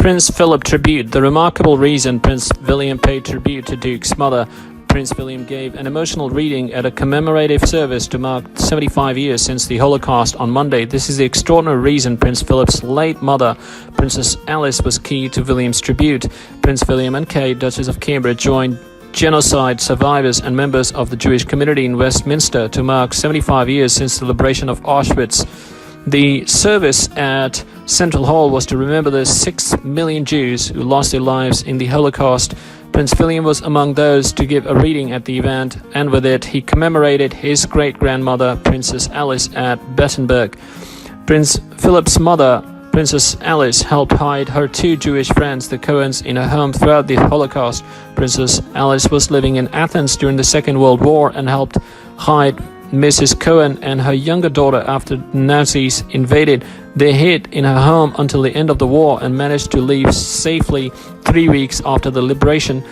Prince Philip tribute. The remarkable reason Prince William paid tribute to Duke's mother. Prince William gave an emotional reading at a commemorative service to mark 75 years since the Holocaust on Monday. This is the extraordinary reason Prince Philip's late mother, Princess Alice, was key to William's tribute. Prince William and Kate, Duchess of Cambridge, joined genocide survivors and members of the Jewish community in Westminster to mark 75 years since the liberation of Auschwitz. The service at Central Hall was to remember the 6 million Jews who lost their lives in the Holocaust. Prince William was among those to give a reading at the event, and with it he commemorated his great-grandmother, Princess Alice, at Battenberg. Prince Philip's mother, Princess Alice, helped hide her two Jewish friends, the Cohens, in her home throughout the Holocaust. Princess Alice was living in Athens during the Second World War and helped hide Mrs. Cohen and her younger daughter after Nazis invaded. They hid in her home until the end of the war and managed to leave safely 3 weeks after the liberation.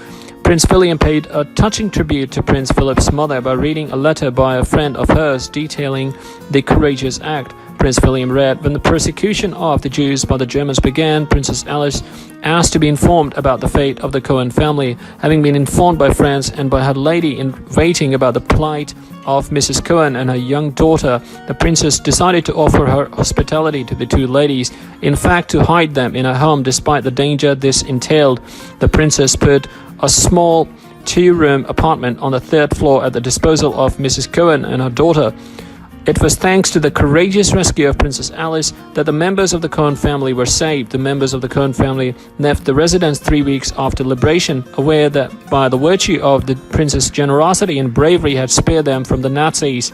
Prince William paid a touching tribute to Prince Philip's mother by reading a letter by a friend of hers detailing the courageous act. Prince William read, "When the persecution of the Jews by the Germans began, Princess Alice asked to be informed about the fate of the Cohen family. Having been informed by friends and by her lady-in-waiting about the plight of Mrs. Cohen and her young daughter, the princess decided to offer her hospitality to the two ladies, in fact to hide them in her home despite the danger this entailed. The princess put a small two-room apartment on the third floor at the disposal of Mrs. Cohen and her daughter. It was thanks to the courageous rescue of Princess Alice that the members of the Cohen family were saved. The members of the Cohen family left the residence 3 weeks after liberation, aware that by the virtue of the prince's generosity and bravery had spared them from the Nazis."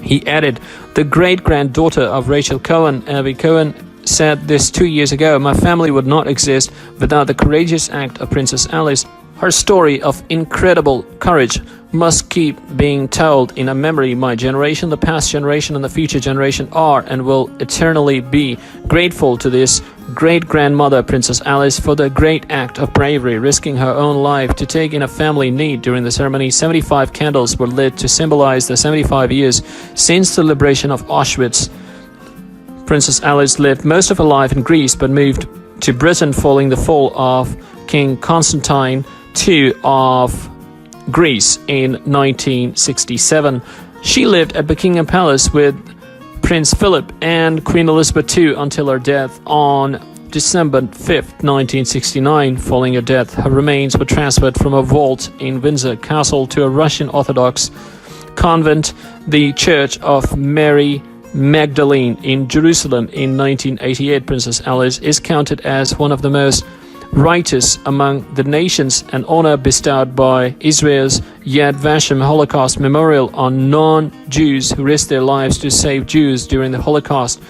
He added, "The great-granddaughter of Rachel Cohen, Abby Cohen, said this 2 years ago. My family would not exist without the courageous act of Princess Alice. Her story of incredible courage must keep being told in a memory. My generation, the past generation, and the future generation are and will eternally be grateful to this great-grandmother, Princess Alice, for the great act of bravery, risking her own life to take in a family in need." During the ceremony, 75 candles were lit to symbolize the 75 years since the liberation of Auschwitz. Princess Alice lived most of her life in Greece but moved to Britain following the fall of King Constantine II of Greece in 1967. She lived at Buckingham Palace with Prince Philip and Queen Elizabeth II until her death on December 5, 1969. Following her death, her remains were transferred from a vault in Windsor Castle to a Russian Orthodox convent, the Church of Mary Magdalene in Jerusalem in 1988. Princess Alice is counted as one of the most righteous among the nations, an honor bestowed by Israel's Yad Vashem Holocaust Memorial on non-Jews who risked their lives to save Jews during the Holocaust.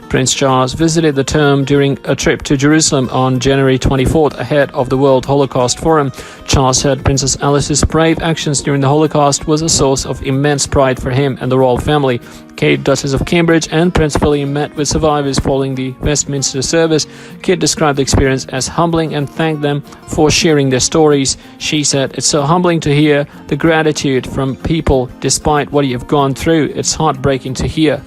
Prince Charles visited the tomb during a trip to Jerusalem on January 24th ahead of the World Holocaust Forum. Charles said Princess Alice's brave actions during the Holocaust was a source of immense pride for him and the royal family. Kate, Duchess of Cambridge, and Prince William met with survivors following the Westminster service. Kate described the experience as humbling and thanked them for sharing their stories. She said, "It's so humbling to hear the gratitude from people despite what you have gone through. It's heartbreaking to hear."